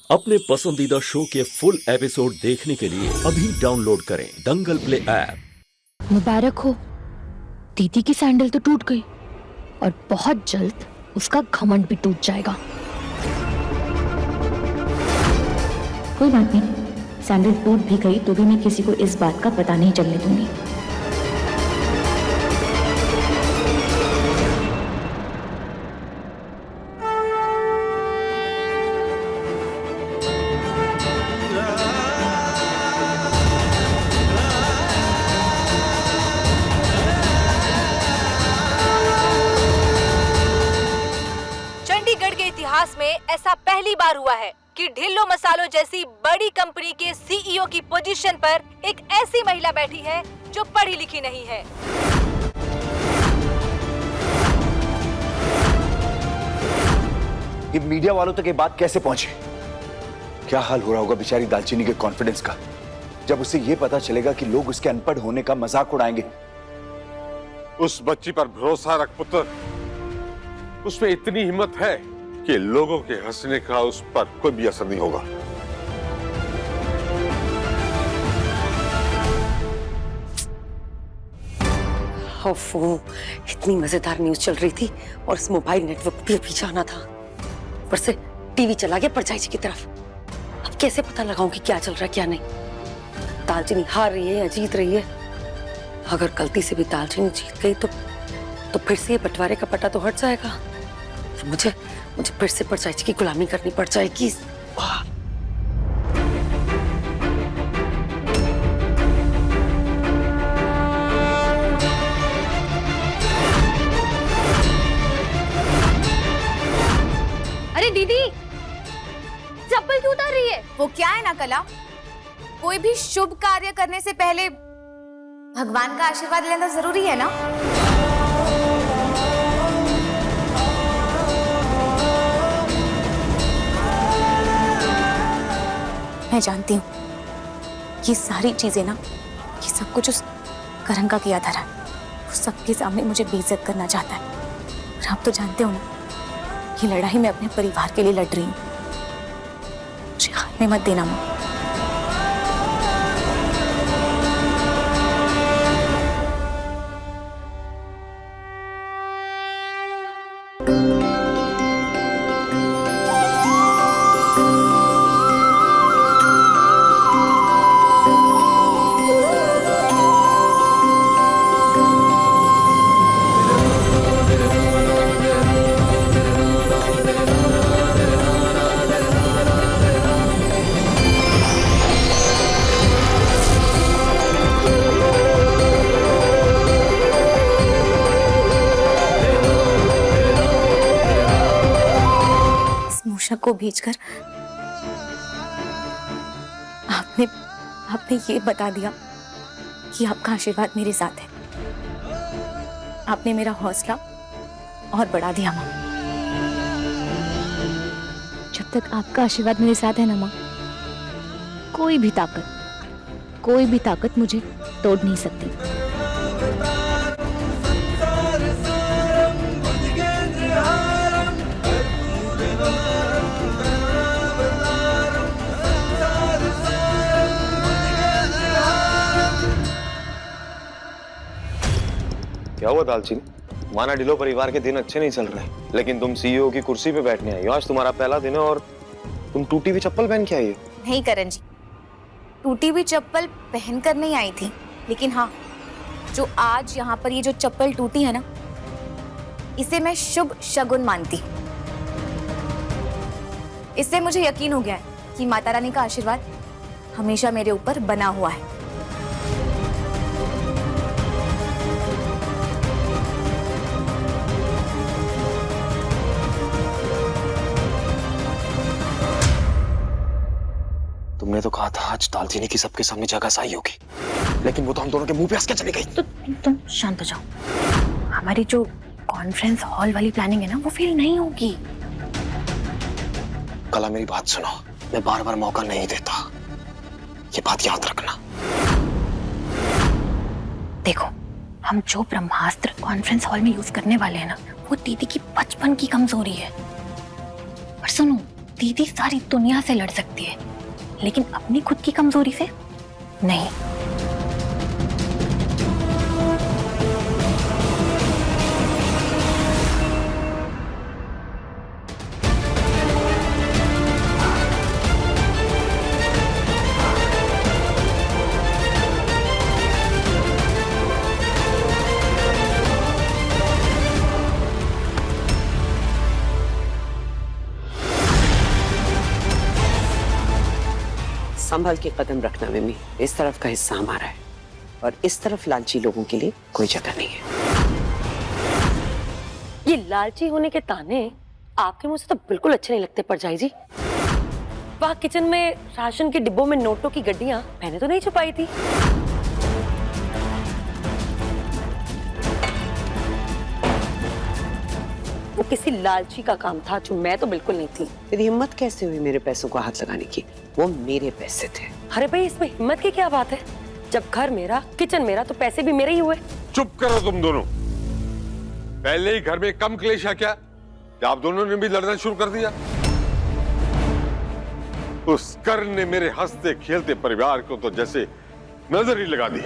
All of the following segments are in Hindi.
अपने पसंदीदा शो के फुल एपिसोड देखने के लिए अभी डाउनलोड करें दंगल प्ले ऐप। मुबारक हो, दीदी की सैंडल तो टूट गई और बहुत जल्द उसका घमंड भी टूट जाएगा। कोई बात नहीं, सैंडल टूट भी गई तो भी मैं किसी को इस बात का पता नहीं चलने दूंगी। चंडीगढ़ के इतिहास में ऐसा पहली बार हुआ है कि ढिल्लो मसालो जैसी बड़ी कंपनी के सीईओ की पोजीशन पर एक ऐसी महिला बैठी है जो पढ़ी लिखी नहीं है। ये मीडिया वालों तक ये बात कैसे पहुंची? क्या हाल हो रहा होगा बेचारी दालचीनी के कॉन्फिडेंस का जब उसे ये पता चलेगा कि लोग उसके अनपढ़ होने का मजाक उड़ाएंगे। उस बच्ची पर भरोसा रख पुत्र, उसमें इतनी हिम्मत है कि लोगों के हंसने का उस पर कोई भी असर नहीं होगा। ओफो, इतनी मजेदार न्यूज चल रही थी और इस मोबाइल नेटवर्क पे भी जाना था, ऊपर से टीवी चला गया परछाई जी की तरफ। अब कैसे पता लगाऊं कि क्या चल रहा है क्या नहीं। दालचीनी हार रही है या जीत रही है? अगर गलती से भी दालचीनी जीत गई तो फिर से ये बंटवारे का पट्टा तो हट जाएगा। मुझे फिर से परछाई जी की गुलामी करनी पड़ जाएगी। अरे दीदी, चप्पल क्यों उतार रही है? वो क्या है ना कला, कोई भी शुभ कार्य करने से पहले भगवान का आशीर्वाद लेना जरूरी है ना। मैं जानती हूँ ये सारी चीजें ना, ये सब कुछ उस करण का किया धरा है। वो सबके सामने मुझे बेइज्जत करना चाहता है। और आप तो जानते हो ना, ये लड़ाई मैं अपने परिवार के लिए लड़ रही हूँ। मुझे हाथ में मत देना माँ। को भेजकर आपने ये बता दिया कि आपका आशीर्वाद मेरे साथ है। आपने मेरा हौसला और बढ़ा दिया माँ। जब तक आपका आशीर्वाद मेरे साथ है ना माँ, कोई भी ताकत मुझे तोड़ नहीं सकती। क्या हुआ दालचीनी? माना ढिल्लो परिवार के दिन अच्छे नहीं चल रहे, लेकिन तुम सीईओ की कुर्सी पे बैठने आई हो। आज तुम्हारा पहला दिन है और तुम टूटी हुई चप्पल पहन के आई हो। नहीं करण जी, टूटी हुई चप्पल पहनकर नहीं आई थी, लेकिन हाँ, जो आज यहाँ पर ये जो चप्पल टूटी है ना, इसे मैं शुभ शगुन मानती। इससे मुझे यकीन हो गया है कि माता रानी का आशीर्वाद हमेशा मेरे ऊपर बना हुआ है। तुमने तो कहा था आज दालचीनी की सबके सामने जगह सही होगी, लेकिन वो तो हम दोनों के मुंह पे हंस के चली गई। तो तुम शांत हो जाओ। हमारी जो कॉन्फ्रेंस हॉल वाली प्लानिंग है ना, वो फेल नहीं होगी। कला मेरी बात सुनो, मैं बार बार मौका नहीं देता, ये बात याद रखना। देखो, हम जो ब्रह्मास्त्र कॉन्फ्रेंस हॉल में यूज करने वाले हैं ना, वो दीदी की बचपन की कमजोरी है। और सुनो, दीदी सारी दुनिया से लड़ सकती है, लेकिन अपनी खुद की कमजोरी से नहीं। संभल के कदम रखना मिमी, इस तरफ का हिस्सा हमारा है और इस तरफ लालची लोगों के लिए कोई जगह नहीं है। ये लालची होने के ताने आपके मुंह से तो बिल्कुल अच्छे नहीं लगते परजाई जी। वहाँ किचन में राशन के डिब्बों में नोटों की गड्डियां मैंने तो नहीं छुपाई थी। वो किसी लालची का काम था जो मैं तो बिल्कुल नहीं थी। तेरी हिम्मत कैसे हुई मेरे पैसों को हाथ लगाने की? वो मेरे पैसे थे। अरे भाई इसमें हिम्मत की क्या बात है? जब घर मेरा, किचन मेरा, तो पैसे भी मेरे ही हुए। चुप करो तुम दोनों। पहले ही घर में कम क्लेश है क्या आप दोनों ने भी लड़ना शुरू कर दिया? उस कर्ण ने मेरे हंसते खेलते परिवार को तो जैसे नजर ही लगा दी।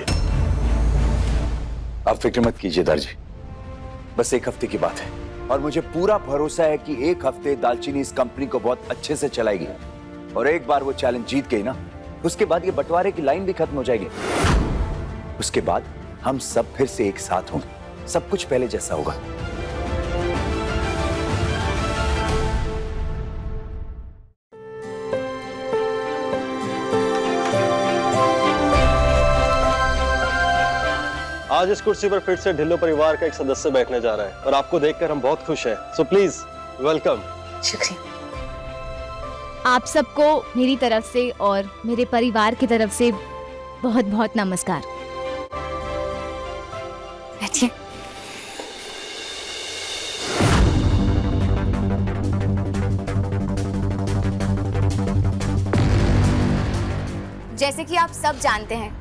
आप फिक्र मत कीजिए दर्जी, बस एक हफ्ते की बात है और मुझे पूरा भरोसा है कि एक हफ्ते दालचीनी इस कंपनी को बहुत अच्छे से चलाएगी और एक बार वो चैलेंज जीत गई ना, उसके बाद ये बंटवारे की लाइन भी खत्म हो जाएगी। उसके बाद हम सब फिर से एक साथ होंगे, सब कुछ पहले जैसा होगा। आज इस कुर्सी पर फिर से ढिल्लो परिवार का एक सदस्य बैठने जा रहा है और आपको देखकर हम बहुत खुश हैं। So please welcome. शुक्रिया। आप सबको मेरी तरफ से और मेरे परिवार की तरफ से बहुत बहुत नमस्कार। बैठिए। जैसे कि आप सब जानते हैं,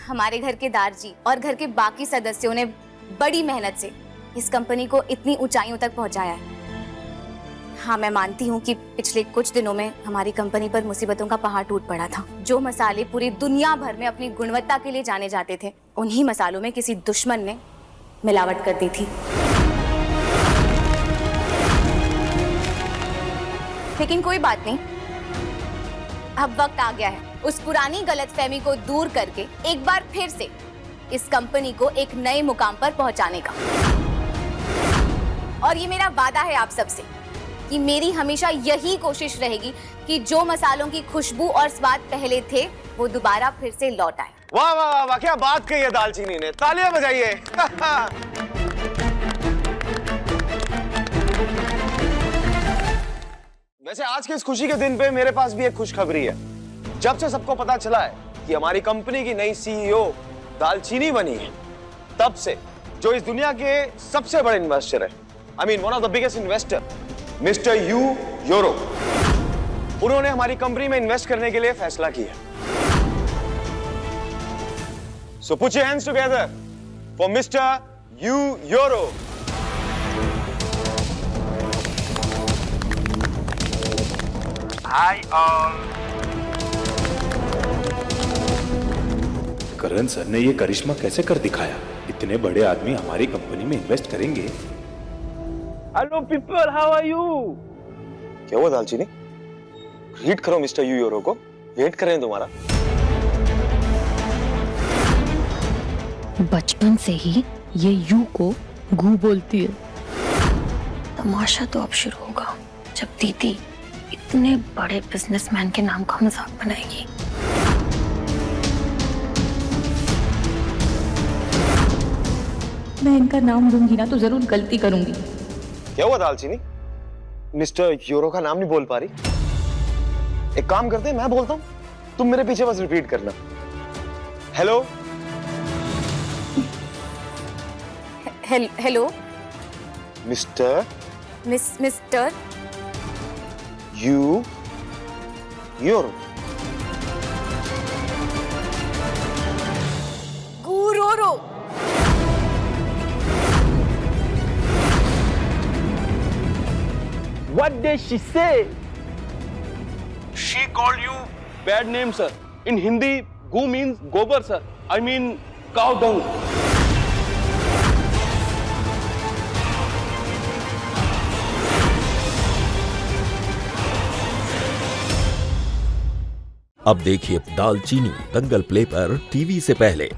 हमारे घर के दारजी और घर के बाकी सदस्यों ने बड़ी मेहनत से इस कंपनी को इतनी ऊंचाइयों तक पहुंचाया है। हाँ, मैं मानती हूँ कि पिछले कुछ दिनों में हमारी कंपनी पर मुसीबतों का पहाड़ टूट पड़ा था। जो मसाले पूरी दुनिया भर में अपनी गुणवत्ता के लिए जाने जाते थे, उन्हीं मसालों में किसी दुश्मन ने मिलावट कर दी थी। लेकिन कोई बात नहीं, अब वक्त आ गया है उस पुरानी गलतफहमी को दूर करके एक बार फिर से इस कंपनी को एक नए मुकाम पर पहुंचाने का। और ये मेरा वादा है आप सबसे कि मेरी हमेशा यही कोशिश रहेगी कि जो मसालों की खुशबू और स्वाद पहले थे वो दोबारा फिर से लौट आए। वाह वाह वाह वाह, क्या बात कही है दालचीनी ने, तालियां बजाइए। वैसे आज के इस खुशी के दिन पे मेरे पास भी एक खुशखबरी है। जब से सबको पता चला है कि हमारी कंपनी की नई सीईओ दालचीनी बनी है, तब से जो इस दुनिया के सबसे बड़े इन्वेस्टर है, I mean one of the biggest investor, mister Yu Yoro, उन्होंने हमारी कंपनी में इन्वेस्ट करने के लिए फैसला किया। So put your hands together for mister Yu Yoro. Hi all. Karan sir ने ये करिश्मा कैसे कर दिखाया? इतने बड़े आदमी हमारी कंपनी में इन्वेस्ट करेंगे। Hello people, how are you? क्या हुआ दालचीनी? ग्रीट करो मिस्टर यू योरो को, वेट कर रहे हैं तुम्हारा। बचपन से ही ये यू को गू बोलती है। तमाशा तो अब शुरू होगा जब दीदी इतने बड़े बिजनेसमैन के नाम का मजाक बनाएगी। मैं इनका नाम लूंगी ना तो जरूर गलती करूंगी। क्या हुआ दालचीनी? मिस्टर यूरो का नाम नहीं बोल पा रही? एक काम करते हैं, मैं बोलता हूँ, तुम मेरे पीछे बस रिपीट करना। Hello hello mister mister Yu Yoro. गुरोरो। What did she say? called you bad name, sir. In Hindi, goo means gobar, sir. I mean cow dung. अब देखिए दालचीनी दंगल प्ले पर टीवी से पहले।